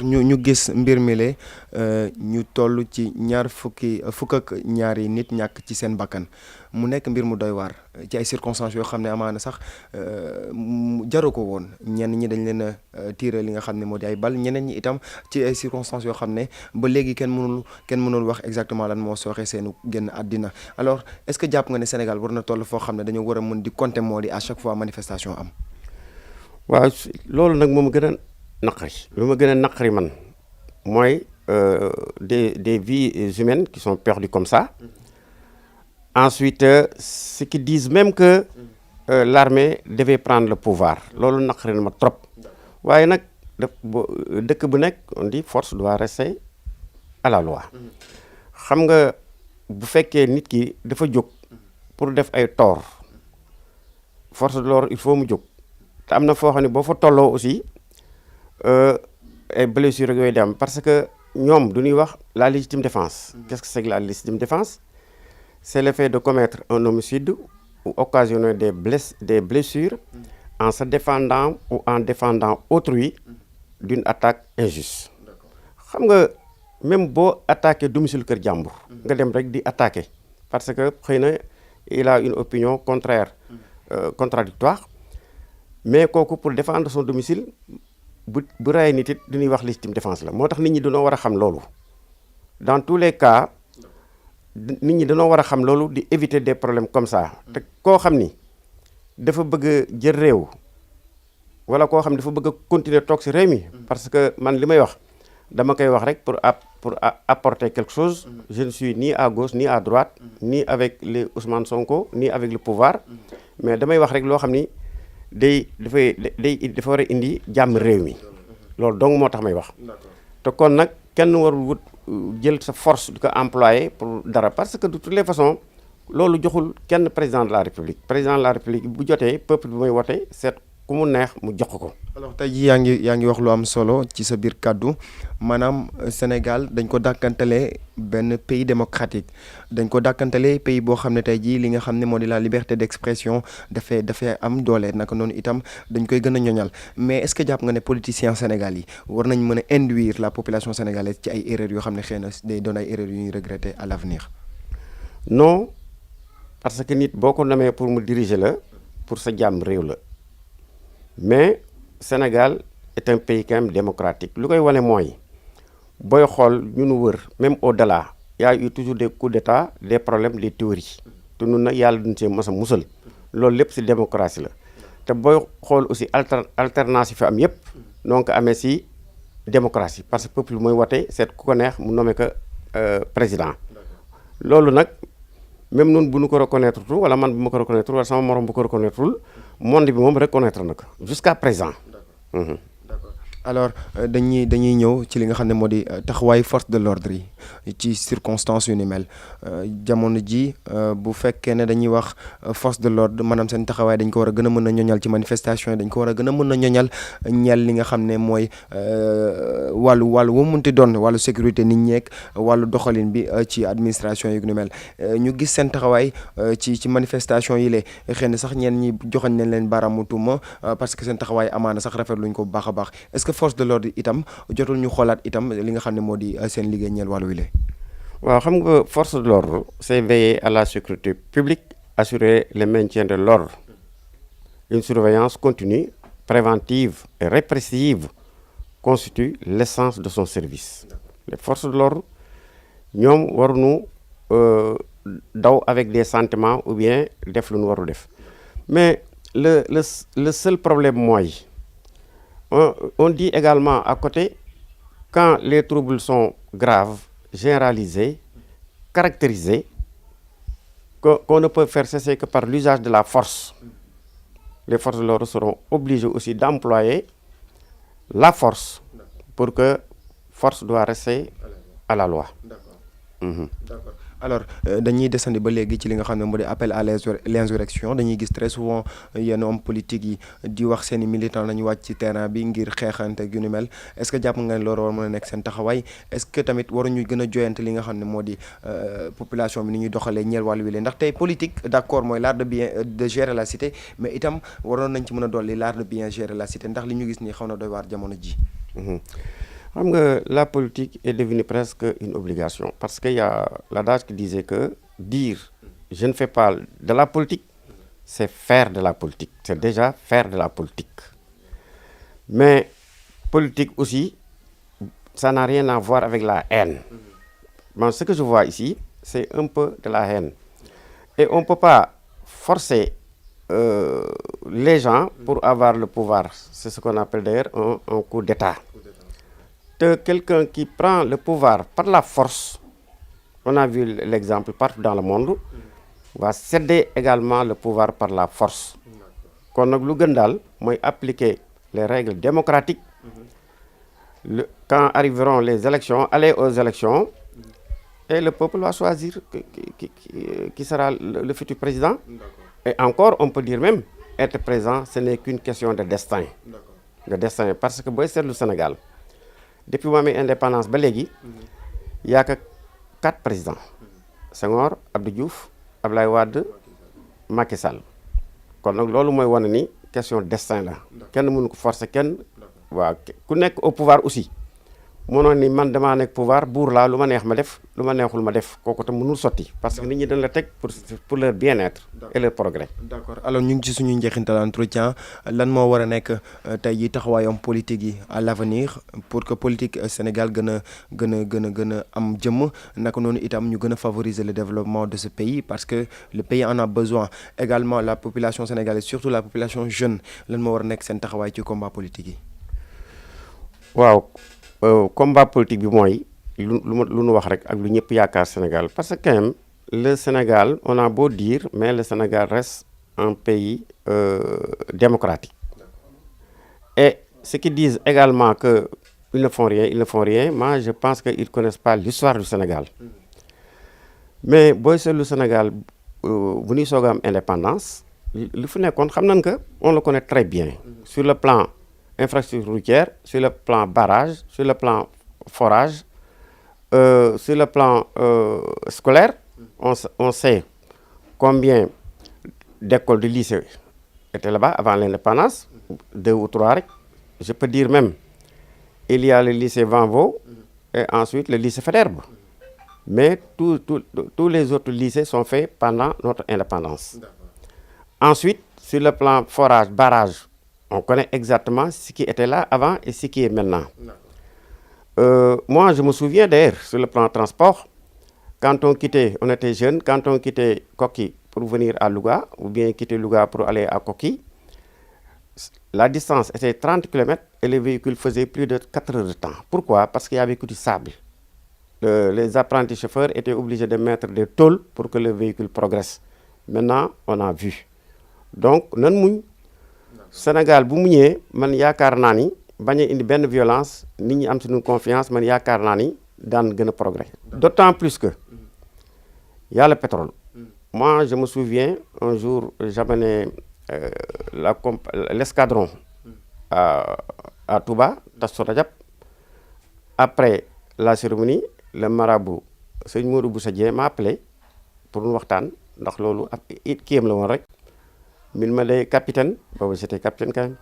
ñu gis mbir mi le ñu toll ci fukk ak ñaari nit ñàkk ci seen bakkan mu nekk mbir mu doy waar ci ay circonstances yoo xam ne amaana sax jaru ko woon ñenn ñi dañ leen a tiire li nga xam ne moo di ay bal ñeneen ñi itam ci ay circonstances yoo xam ne ba léegi kenn mënul wax exactement lan moo sooxee seenu génn àddina. Alors est-ce que jàpp nga ne Sénégal war na toll foo xam ne dañoo war a mën di compter moo di à chaque fois manifestation am. waaw loolu nag moom gën a naqari lu ma gën a naqari man mooy des vies humaines qui sont perdues comme ça. Ensuite ceux qui disent même que l'armée devait prendre le pouvoir loolu naqari na ma trop waaye nag dëkk bu nekk on dit force doit rester à la loi. xam nga bu fekkee nit ki dafa jóg pour def ay tort force de l'ordre il faut mu jóg te am na foo xam ne boo fa tolloo aussi ay blessures yooyu dem parce que ñoom du ñuy wax la légitime défense. Qu'est-ce que c'est que la légitime défense? C'est le fait de commettre un homicide ou occasionner des blessures en se défendant ou en défendant autrui d'une attaque injuste. xam nga même boo attaqué domicile kër jàmbur nga dem rek di attaqué parce que xëy na il a une opinion contradictoire mais kooku pour défendre son domicile bu rey nit it du ñuy wax légitime défense la moo tax nit ñi dañoo war a xam loolu dans tous les cas nit ñi dañoo war a xam loolu di éviter des problèmes comme ça te koo xam ni dafa bëgg a jël réew wala koo xam ne dafa bëgg a continuer toog ci réew mi parce que man li may wax dama koy wax rek pour apporter quelque chose. Je ne suis ni à gauche ni à droite ni avec les Ousmane Sonko ni avec le pouvoir mais damay wax rek loo xam ni dafa war a indi jàmm réew mi loolu donc moo tax may wax te kon nag kenn warul wut jël sa force di ko employer pour dara parce que de toutes les façons loolu joxul kenn président de la république bu jotee peuple bi mooy wote seet ku mu neex mu jox ko. alors tey jii yaa ngi wax lu am solo ci sa biir kàddu maanaam Sénégal dañ ko dàkkantalee benn pays démocratique dañ ko dàkkantalee pays boo xam ne tey jii li nga xam ne moo di la liberté d'expression dafay day doole naka noonu itam dañ koy gën a ñoñal mais est-ce que jàpp nga ne politiciens Sénégal yi war nañ mën a induire la population sénégalaise ci ay erreurs yoo xam ne xëy na day doon ay erreurs yu ñuy regretter à l'avenir. Non parce que nit boo ko namee pour mu diriger la pour sa jàmm réew la. Mais Sénégal est un pays quand même démocratique lu koy wane mooy booy xool ñu nu wër même au-delà y a eu toujours des coups d'état des problèmes des théories te nun nag yàlla duñ see mos a musal loolu lépp ci démocratie la te booy xool aussi alternance yi fi am yépp donc amee ci démocratie parce que peuple mooy wote seet ku ko neex mu nommé ko président loolu nag même nun bu ñu ko reconnaître tout wala man bu ma ko reconnaître wala sama morom bu ko reconnaître monde bi moom reconnaître na ko jusqu'à présent. D'accord. Alors dañuy ñëw ci li nga xam ne moo di taxawaayu force de l'ordre yi ci circonstances yu ni mel jamono ji bu fekkee ne dañuy wax force de l'ordre maanaam seen taxawaay dañ ko war a gën a mën a ñoñal ci manifestation yi dañ ko war a gën a mën a ñoñal ñeel li nga xam ne mooy wàllu wu munti doon wàllu sécurité nit ñeek wàllu doxalin bi ci administration yu ni mel ñu gis seen taxawaay ci manifestation yi lee xëy na sax ñeen ñi joxañ nañ leen baaraamu tuuma parce que seen taxawaay amaana sax rafetluñ ko bu baax a baax est-ce que force de l'ordre itam jotul ñu xoolaat itam li nga xam ne moo di seen liggéey ñeel wàllu wile. waaw xam nga force de l'ordre c'est veiller à la sécurité publique assurer le maintien de l'ordre une surveillance continue préventive et répressive constitue l'essence de son service. Les forces de l'ordre ñoom waruñu daw avec des sentiments ou bien def lu ñu waru def mais le seul problème mooy on dit également à côté quand les troubles sont graves généralisés caractérisés qu'on ne peut faire cesser que par l'usage de la force. Les forces de l'ordre seront obligées aussi d'employer la force pour que force doit rester à la loi. D'accord. alors dañuy desandi ba léegi ci li nga xam ne moo di appel à l'insurrection dañuy gis très souvent yenn hommes politiques yi di wax seen i militants nañu wàcc ci terrain bi ngir xeexante yu ni mel est-ce que jàpp nga ne loolu war mën a nekk seen taxawaay est-ce que tamit waruñu gën a joyante li nga xam ne moo di population bi ni ñuy doxalee ñeel wàllu wi leen ndax tey politique d'accord mooy l'art de bien de gérer la cité mais itam waroon nañ ci mën a dolli l'art de bien gérer la cité ndax li ñu gis nii xaw na doy waar jamono ji. xam nga la politique est devenue presque une obligation parce qu'il y a l'adage qui disait que dire je ne fais pas de la politique c'est faire de la politique, c'est déjà faire de la politique. Mais politique aussi, ça n'a rien à voir avec la haine. Moi, ce que je vois ici, c'est un peu de la haine. Et on ne peut pas forcer les gens pour avoir le pouvoir. C'est ce qu'on appelle d'ailleurs un coup d'État. Quelqu'un qui prend le pouvoir par la force, on a vu l'exemple partout dans le monde, va céder également le pouvoir par la force. Kon nag lu gën daal mooy appliquer les règles démocratiques. Quand arriveront les élections, aller aux élections, et le peuple va choisir qui sera le futur président. Et encore, on peut dire même, être présent, ce n'est qu'une question de destin. De destin. Parce que booy seetlu Sénégal, depuis mu amee indépendance ba léegi, il y a que 4 présidents. Senghor, Abdou Diouf, Abdoulaye Wade, Macky Sall. Kon nag loolu mooy wane ni question destin la. Kenn mënu ko forcer kenn. Waaw ku nekk au pouvoir aussi. Mënoon ni man damaa nekk pouvoir buur laa lu ma neex ma def lu ma neexul ma def kooku tam mënul sotti parce que nit ñi dañ la teg pour leur bien-être et leur progrès. D'accord alors ñu ngi ci suñu njeexintal entretien lan moo war a nekk tey yi taxawaayam politique yi à l'avenir pour que politique Sénégal gën a am jëmm naka noonu itam ñu gën a favoriser le développement de ce pays parce que le pays en a besoin également la population sénégalaise surtout la population jeune lan moo war a nekk seen taxawaay ci combat politique yi. Waaw. Combat politique bi mooy lu nu wax rek ak lu ñëpp yaakaar Sénégal parce que quand même le Sénégal on a beau dire mais le Sénégal reste un pays démocratique et ceux qui disent également que ils ne font rien moi je pense que ils connaissent pas l'histoire du Sénégal mais booy seetlu Sénégal bu ñuy soog a am indépendance li fu nekkoon xam nañ que on le connaît très bien sur le plan infrastructure routière, sur le plan barrage, sur le plan forage, sur le plan scolaire, on sait combien d'écoles de lycées étaient là-bas avant l'indépendance, 2 ou 3. Je peux dire même, il y a le lycée Vanvo et ensuite le lycée Faidherbe. Mais tous les autres lycées sont faits pendant notre indépendance. Ensuite, sur le plan forage, barrage, on connaît exactement ce qui était là avant et ce qui est maintenant. Moi, je me souviens d'ailleurs, sur le plan transport, quand on quittait, on était jeunes, quand on quittait Koki pour venir à Louga, ou bien quitter Louga pour aller à Koki, la distance était 30 km et les véhicules faisaient plus de 4 heures de temps. Pourquoi? Parce qu'il y avait que du sable. Les apprentis chauffeurs étaient obligés de mettre des tôles pour que le véhicule progresse. Maintenant, on a vu. Donc, nan muñ Sénégal bu mu ñëwee man yaakaar naa ni bañ a indi benn violence nit ñi am suñu confiance man yaakaar naa ni daan gën a progrès. D'autant plus que y a le pétrole. Moi je me souviens un jour j'amenais l'escadron à Touba Tassou Rajab. Après la cérémonie le marabout sëñ Modou Boussa Dieng m'a appelé pour ñu waxtaan ndax loolu ak kiyam la woon rek. Mil ma day capitaine boobu j'étais capitaine quand même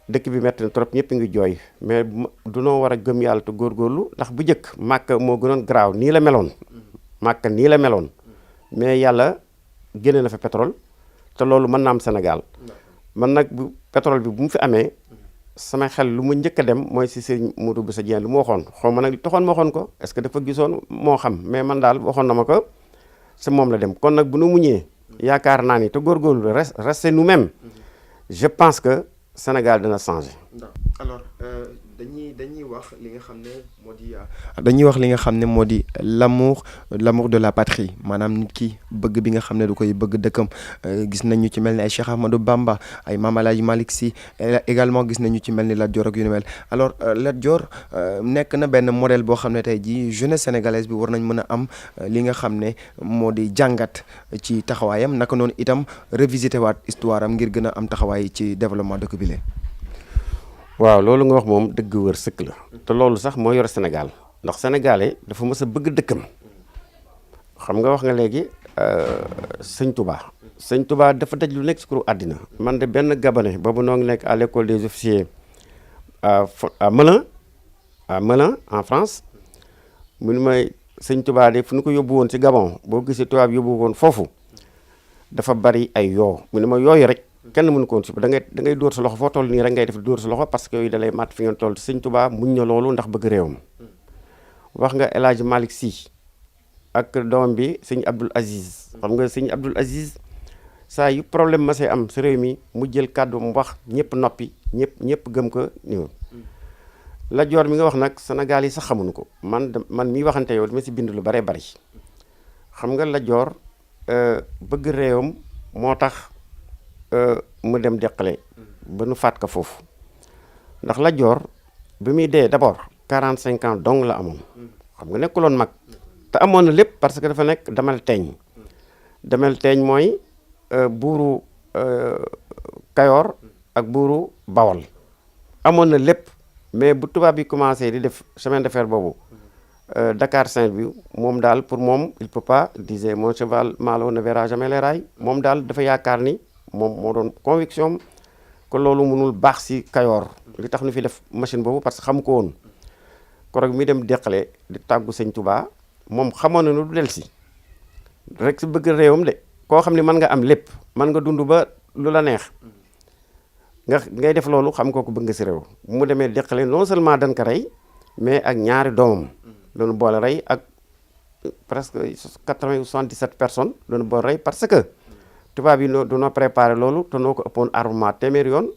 dëkk bi metti na trop ñëpp ngi jooy mais dunoo war a gëm yàlla te góorgóorlu ndax bu njëkk Màkka moo gënoon garaaw nii la meloon Màkka nii la meloon mais yàlla génne na fa pétrole te loolu mën na am Sénégal man nag bu pétrole bi bu mu fi amee sama xel lu mu njëkk a dem mooy si sëñ Modou Boussa Dieng lu mu waxoon xaw ma nag li taxoon ma waxoon ko est-ce que dafa gisoon moo xam mais man daal waxoon na ma ko sa moom la dem kon nag bu nu muñee yaakaar naa ni te góorgóorlu rester nous-mêmes je pense que Sénégal dina changer. Alors dañuy wax li nga xam ne moo di dañuy wax li nga xam ne moo di l'amour de la patrie maanaam nit ki bëgg bi nga xam ne du koy bëgg dëkkam gis nañu ci mel ni ay Cheikh Ahmadou Bamba ay Mame El Hadji Malick Sy également gis nañu ci mel ni Lat Dior ak yu ni mel alors Lat Dior nekk na benn modèle boo xam ne tey jii jeunesse sénégalaise bi war nañ mën a am li nga xam ne moo di jàngat ci taxawaayam naka noonu itam revisiter waat histoire am ngir gën a am taxawaay ci développement dëkk bi leen. waaw loolu nga wax moom dëgg wër sëkk la te loolu sax moo yore Sénégal ndax sénégalais dafa mës a bëgg dëkkam xam nga wax nga léegi sëñ Touba dafa daj lu nekk ci kuru àddina man de benn gabonais boobu noo ngi nekk à l'école des officiers à Melun en France mu ni may sëñ Touba de fu ñu ko yóbbu woon ci Gabon boo gisee tubaab yóbbu woon foofu dafa bari ay yoo mu ni ma yooyu rek kenn mënu ko woon si da ngay dóor sa loxo foo toll nii rek ngay def dóor sa loxo parce que yooyu da lay mat fi ngeen toll sëñ Touba muñ na loolu ndax bëgg réewam wax nga El Hadji Malick Sy ak doom bi sëñ Abdoul Aziz xam nga sëñ Abdoul Aziz saa yu problème ma see am sa réew mi mu jël kàddu mu wax ñëpp noppi ñëpp gëm ko nii Lat Dior mi nga wax nag Sénégal yi sax xamuñu ko man miy waxante yow dama si bind lu bare bari xam nga Lat Dior bëgg réewam moo tax mu dem deqale ba nu faat ko foofu ndax Lat Dior bi muy dee d'abord 45 ans dong la amoon xam nga nekkuloon mag te amoon na lépp parce que dafa nekk damel teeñ mooy buuru Kayoor ak buuru Bawol amoon na lépp mais bu tubaab bi commencé di def chemin de fer boobu Dakar Saint-Louis moom daal pour moom il peut pas disait mon cheval malo ne verra jamais les rails moom daal dafa yaakaar ni moom moo doon conviction que loolu mënul baax si Kayoor li tax nu fi def machine boobu parce que xam ko woon korog mi dem deqale di tàggu sëñ Touba moom xamoon na nu du del si rek si bëgg réewam de koo xam ne mën nga am lépp mën nga dund ba lu la neex ngay def loolu xam kooku bëgg nga si réew bu mu demee deqale non seulement dañ ko rey mais ak ñaari doomam doonu boole rey ak presque 80 ou 77 personnes doonu boole rey parce que tubaab yi dunoo préparé loolu te noo ko ëppoon armement téeméer yoon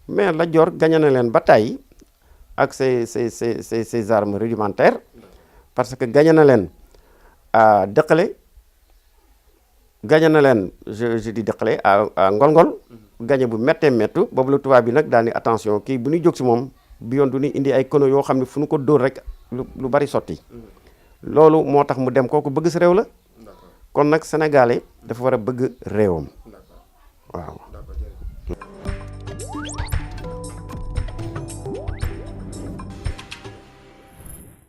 mais Lat Dior gañe na leen ba tàyyi ak ses armes rudimentaires parce que gañe na leen à Dëkkale gañe na leen je dis Dëkkale à Ngolngol gañe bu méttee méttu boobu la tubaab bi nag daal ni attention kii bu ñuy jóg si moom bi yoon du ñuy indi ay kono yoo xam ne fu ñu ko dóor rek lu bari sotti loolu moo tax mu dem kooku bëgg si réew la kon nag sénégalais dafa war a bëgg réewam waaw